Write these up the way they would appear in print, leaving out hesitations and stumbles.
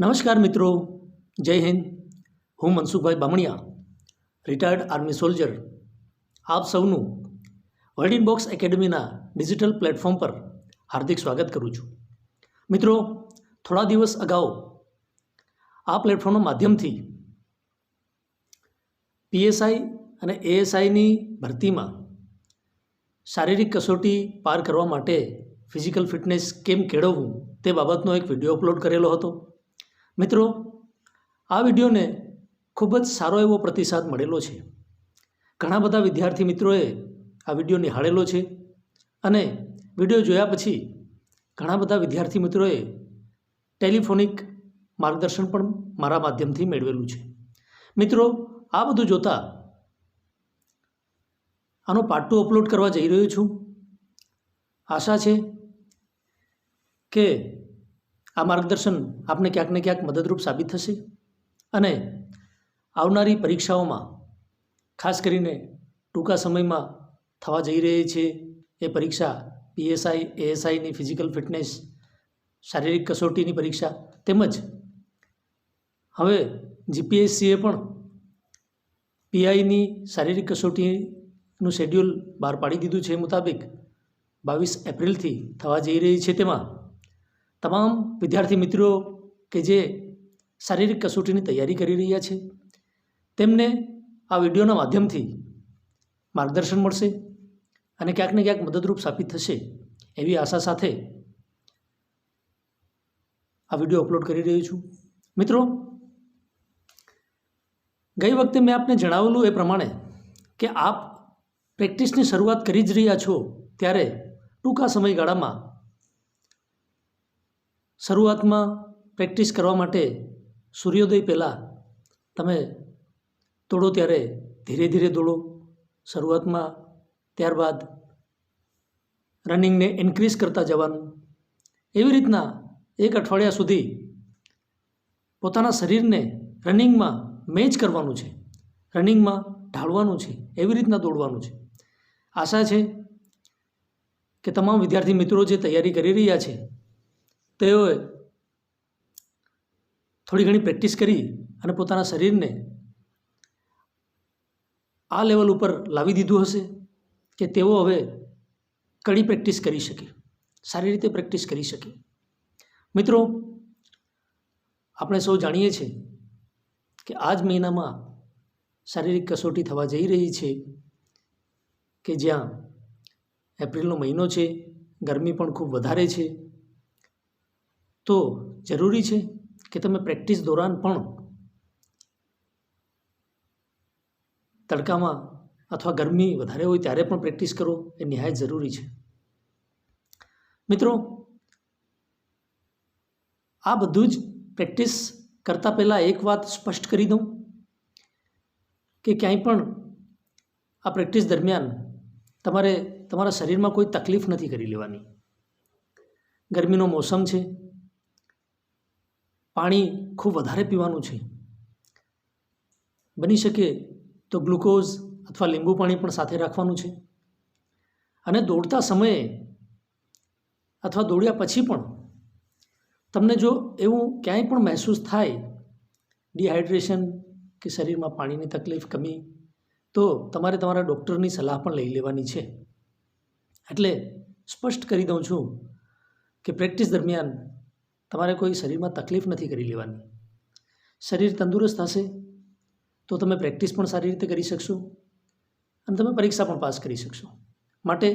નમસ્કાર મિત્રો, જય હિન્દ. હું Mansukhbhai Bamaniya, retired army soldier. આપ સૌનું વર્લ્ડ ઇન બોક્સ એકેડમીના ડિજિટલ પ્લેટફોર્મ પર હાર્દિક સ્વાગત કરું છું. મિત્રો, થોડા દિવસ અગાઉ આ પ્લેટફોર્મના માધ્યમથી પીએસઆઈ અને એએસઆઈની ભરતીમાં શારીરિક કસોટી પાર કરવા માટે ફિઝિકલ ફિટનેસ કેમ કેળવવું તે બાબતનો એક વિડીયો અપલોડ કરેલો હતો. મિત્રો, આ વિડીયોને ખૂબ જ સારો એવો પ્રતિસાદ મળેલો છે. ઘણા બધા વિદ્યાર્થી મિત્રોએ આ વિડીયો નિહાળેલો છે અને વિડીયો જોયા પછી ઘણા બધા વિદ્યાર્થી મિત્રોએ ટેલિફોનિક માર્ગદર્શન પણ મારા માધ્યમથી મેળવેલું છે. મિત્રો, આ બધું જોતાં આનો પાર્ટ 2 અપલોડ કરવા જઈ રહ્યો છું. આશા છે કે આ માર્ગદર્શન આપને ક્યાંક ને ક્યાંક મદદરૂપ સાબિત થશે અને આવનારી પરીક્ષાઓમાં, ખાસ કરીને ટૂંકા સમયમાં થવા જઈ રહી છે એ પરીક્ષા પીએસઆઈ એએસઆઈની ફિઝિકલ ફિટનેસ શારીરિક કસોટીની પરીક્ષા, તેમજ હવે જીપીએસસીએ પણ પીઆઈની શારીરિક કસોટીનું શેડ્યુલ બહાર પાડી દીધું છે. મુતાબિક 22 એપ્રિલથી થવા જઈ રહી છે. તેમાં તમામ વિદ્યાર્થી મિત્રો કે જે શારીરિક કસોટીની તૈયારી કરી રહ્યા છે તેમને આ વિડીયોના માધ્યમથી માર્ગદર્શન મળશે અને ક્યાંક ને ક્યાંક મદદરૂપ સાબિત થશે એવી આશા સાથે આ વિડીયો અપલોડ કરી રહ્યો છું. મિત્રો, ગઈ વખતે મેં આપને જણાવેલું એ પ્રમાણે કે આપ પ્રેક્ટિસની શરૂઆત કરી જ રહ્યા છો ત્યારે ટૂંકા સમયગાળામાં શરૂઆતમાં પ્રેક્ટિસ કરવા માટે સૂર્યોદય પહેલાં તમે દોડો ત્યારે ધીરે ધીરે દોડો શરૂઆતમાં, ત્યારબાદ રનિંગને ઇન્ક્રીઝ કરતા જવાનું. એવી રીતના એક અઠવાડિયા સુધી પોતાના શરીરને રનિંગમાં મેચ કરવાનું છે, રનિંગમાં ઢાળવાનું છે, એવી રીતના દોડવાનું છે. આશા છે કે તમામ વિદ્યાર્થી મિત્રો જે તૈયારી કરી રહ્યા છે તેઓએ થોડી ઘણી પ્રેક્ટિસ કરી અને પોતાના શરીરને આ લેવલ ઉપર લાવી દીધું હશે કે તેઓ હવે કડી પ્રેક્ટિસ કરી શકે, સારી રીતે પ્રેક્ટિસ કરી શકે. મિત્રો, આપણે સૌ જાણીએ છીએ કે આ જ મહિનામાં શારીરિક કસોટી થવા જઈ રહી છે કે જ્યાં એપ્રિલનો મહિનો છે, ગરમી પણ ખૂબ વધારે છે. તો જરૂરી છે કે તમે પ્રેક્ટિસ દોરાન પણ તડકામાં અથવા ગરમી વધારે હોય ત્યારે પણ પ્રેક્ટિસ કરો, એ નિહાયત જરૂરી છે. મિત્રો, આ બધું જ પ્રેક્ટિસ કરતાં પહેલાં એક વાત સ્પષ્ટ કરી દઉં કે ક્યાંય પણ આ પ્રેક્ટિસ દરમિયાન તમારે તમારા શરીરમાં કોઈ તકલીફ નથી કરી લેવાની. ગરમીનો મોસમ છે, પાણી ખૂબ વધારે પીવાનું છે. બની શકે તો ગ્લુકોઝ અથવા લીંબુ પાણી પણ સાથે રાખવાનું છે. અને દોડતા સમયે અથવા દોડ્યા પછી પણ તમને જો એવું ક્યાંય પણ મહેસૂસ થાય ડિહાઇડ્રેશન કે શરીરમાં પાણીની તકલીફ, કમી, તો તમારે તમારા ડૉક્ટરની સલાહ પણ લઈ લેવાની છે. એટલે સ્પષ્ટ કરી દઉં છું કે પ્રેક્ટિસ દરમિયાન તમારે કોઈ શરીરમાં તકલીફ નથી કરી લેવાની. શરીર તંદુરસ્ત હશે તો તમે પ્રેક્ટિસ પણ સારી રીતે કરી શકશો અને તમે પરીક્ષા પણ પાસ કરી શકશો. માટે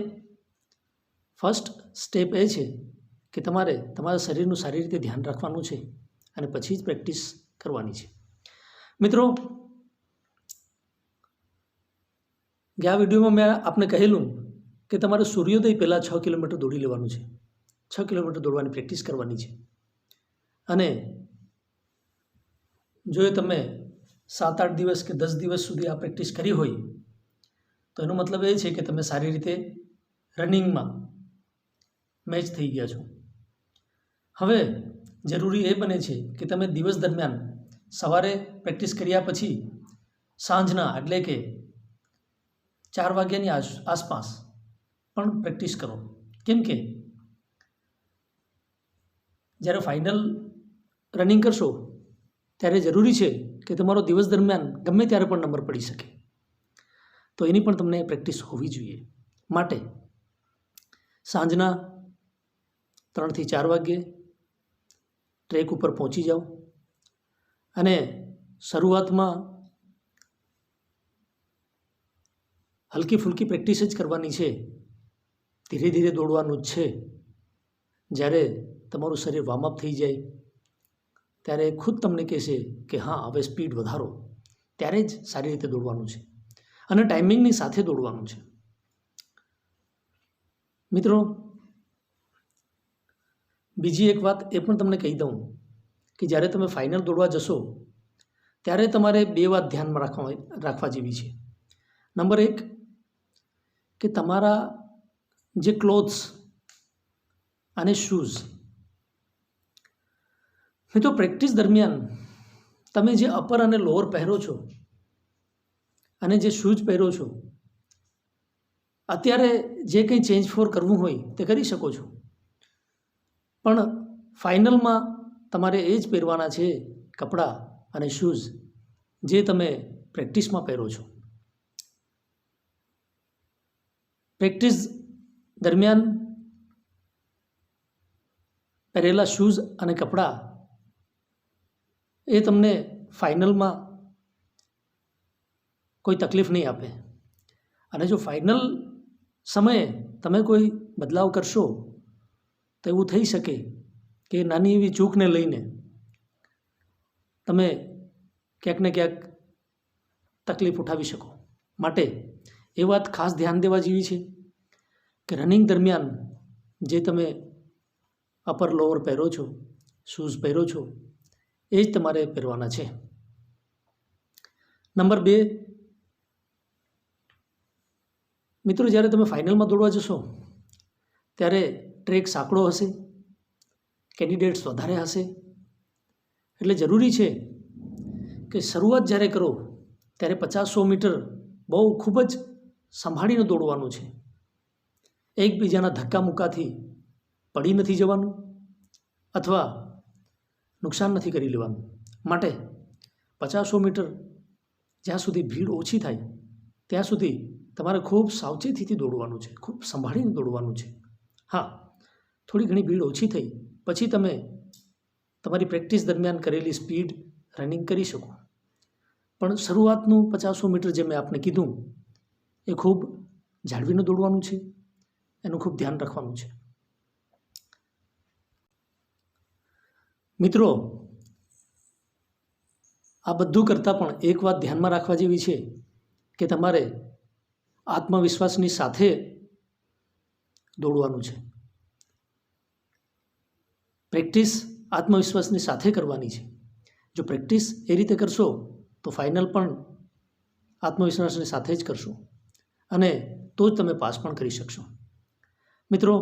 ફર્સ્ટ સ્ટેપ એ છે કે તમારે તમારા શરીરનું સારી રીતે ધ્યાન રાખવાનું છે અને પછી જ પ્રેક્ટિસ કરવાની છે. મિત્રો, ગયા વિડીયોમાં મેં આપને કહેલું કે તમારે સૂર્યોદય પહેલાં 6 કિલોમીટર દોડી લેવાનું છે. 6 કિલોમીટર દોડવાની પ્રેક્ટિસ કરવાની છે. અને જો તમે 7-8 દિવસ કે 10 દિવસ સુધી આ પ્રેક્ટિસ કરી હોય તો એનો મતલબ એ છે કે તમે સારી રીતે રનિંગમાં મેચ થઈ ગયા છો. હવે જરૂરી એ બને છે કે તમે દિવસ દરમિયાન સવારે પ્રેક્ટિસ કર્યા પછી સાંજના એટલે કે 4 વાગ્યાની આસપાસ પણ પ્રેક્ટિસ કરો. કેમ કે જ્યારે ફાઇનલ રનિંગ કરશો ત્યારે જરૂરી છે કે તમારો દિવસ દરમિયાન ગમે ત્યારે પણ નંબર પડી શકે, તો એની પણ તમને પ્રેક્ટિસ હોવી જોઈએ. માટે સાંજના 3 થી 4 વાગ્યે ટ્રેક ઉપર પહોંચી જાઓ અને શરૂઆતમાં હલકી ફૂલકી પ્રેક્ટિસ જ કરવાની છે, ધીરે ધીરે દોડવાનું જ છે. જ્યારે તમારું શરીર વોર્મઅપ થઈ જાય ત્યારે ખુદ તમને કહેશે કે હા હવે સ્પીડ વધારો, ત્યારે જ સારી રીતે દોડવાનું છે અને ટાઈમિંગની સાથે દોડવાનું છે. મિત્રો, બીજી એક વાત એ પણ તમને કહી દઉં કે જ્યારે તમે ફાઇનલ દોડવા જશો ત્યારે તમારે 2 વાત ધ્યાનમાં રાખવા જેવી છે. નંબર 1 કે તમારા જે ક્લોથ્સ અને શૂઝ, મિત્રો પ્રેક્ટિસ દરમિયાન તમે જે અપર અને લોઅર પહેરો છો અને જે શૂઝ પહેરો છો, અત્યારે જે કંઈ ચેન્જ ફોર કરવું હોય તે કરી શકો છો, પણ ફાઇનલમાં તમારે એ જ પહેરવાના છે કપડાં અને શૂઝ જે તમે પ્રેક્ટિસમાં પહેરો છો. પ્રેક્ટિસ દરમિયાન પહેરેલા શૂઝ અને કપડાં એ તમને ફાઇનલમાં કોઈ તકલીફ નહીં આપે, અને જો ફાઇનલ સમયે તમે કોઈ બદલાવ કરશો તો એવું થઈ શકે કે નાની એવી ચૂકને લઈને તમે ક્યાંક ને ક્યાંક તકલીફ ઉઠાવી શકો. માટે એ વાત ખાસ ધ્યાન દેવા જેવી છે કે રનિંગ દરમિયાન જે તમે અપર લોઅર પહેરો છો, શૂઝ પહેરો છો, એ જ તમારે પહેરવાના છે. નંબર 2, મિત્રો જ્યારે તમે ફાઇનલમાં દોડવા જશો ત્યારે ટ્રેક સાંકડો હશે, કેન્ડિડેટ્સ વધારે હશે, એટલે જરૂરી છે કે શરૂઆત જ્યારે કરો ત્યારે 50-100 મીટર બહુ ખૂબ જ સંભાળીને દોડવાનું છે. એકબીજાના ધક્કા મુક્કાથી પડી નથી જવાનું અથવા નુકસાન નથી કરી લેવાનું. માટે 50-100 મીટર જ્યાં સુધી ભીડ ઓછી થાય ત્યાં સુધી તમારે ખૂબ સાવચેતીથી દોડવાનું છે, ખૂબ સંભાળીને દોડવાનું છે. હા, થોડી ઘણી ભીડ ઓછી થઈ પછી તમે તમારી પ્રેક્ટિસ દરમિયાન કરેલી સ્પીડ રનિંગ કરી શકો, પણ શરૂઆતનું 50-100 મીટર જે મેં આપને કીધું એ ખૂબ જાળવીને દોડવાનું છે, એનું ખૂબ ધ્યાન રાખવાનું છે. મિત્રો, આ બધું કરતાં પણ એક વાત ધ્યાનમાં રાખવા જેવી છે કે તમારે આત્મવિશ્વાસની સાથે દોડવાનું છે. પ્રેક્ટિસ આત્મવિશ્વાસની સાથે કરવાની છે. જો પ્રેક્ટિસ એ રીતે કરશો તો ફાઇનલ પણ આત્મવિશ્વાસની સાથે જ કરશો અને તો જ તમે પાસ પણ કરી શકશો. મિત્રો,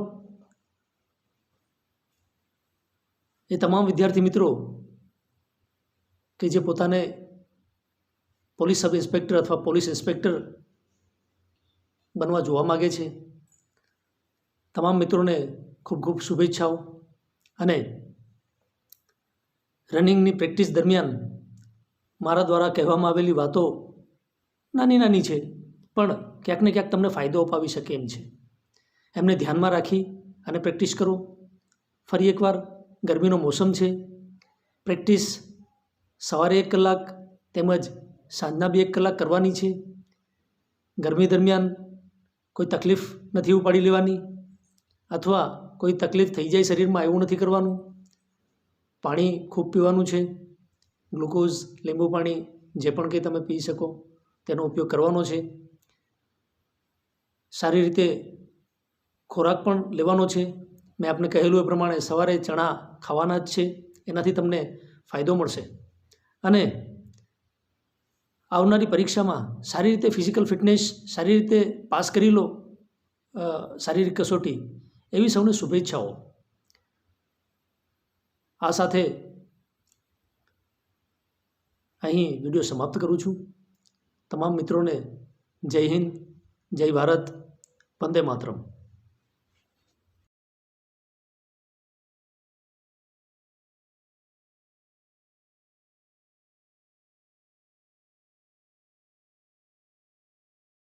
એ તમામ વિદ્યાર્થી મિત્રો કે જે પોતાને પોલીસ સબ ઇન્સ્પેક્ટર અથવા પોલીસ ઇન્સ્પેક્ટર બનવા જોવા માગે છે, તમામ મિત્રોને ખૂબ ખૂબ શુભેચ્છાઓ. અને રનિંગની પ્રેક્ટિસ દરમિયાન મારા દ્વારા કહેવામાં આવેલી વાતો નાની નાની છે પણ ક્યાંક ને ક્યાંક તમને ફાયદો અપાવી શકે એમ છે. એમને ધ્યાનમાં રાખી અને પ્રેક્ટિસ કરો. ફરી એકવાર, ગરમીનો મોસમ છે, પ્રેક્ટિસ સવારે 1 કલાક તેમજ સાંજના બી 1 કલાક કરવાની છે. ગરમી દરમિયાન કોઈ તકલીફ નથી ઉપાડી લેવાની અથવા કોઈ તકલીફ થઈ જાય શરીરમાં એવું નથી કરવાનું. પાણી ખૂબ પીવાનું છે. ગ્લુકોઝ, લીંબુ પાણી જે પણ કંઈ તમે પી શકો તેનો ઉપયોગ કરવાનો છે. સારી રીતે ખોરાક પણ લેવાનો છે. મેં આપને કહેલું એ પ્રમાણે સવારે ચણા ખાવાના જ છે, એનાથી તમને ફાયદો મળશે. અને આવનારી પરીક્ષામાં સારી રીતે ફિઝિકલ ફિટનેસ સારી રીતે પાસ કરી લો, શારીરિક કસોટી, એવી સૌને શુભેચ્છાઓ. આ સાથે અહીં વિડીયો સમાપ્ત કરું છું. તમામ મિત્રોને જય હિન્દ, જય ભારત, વંદે માતરમ.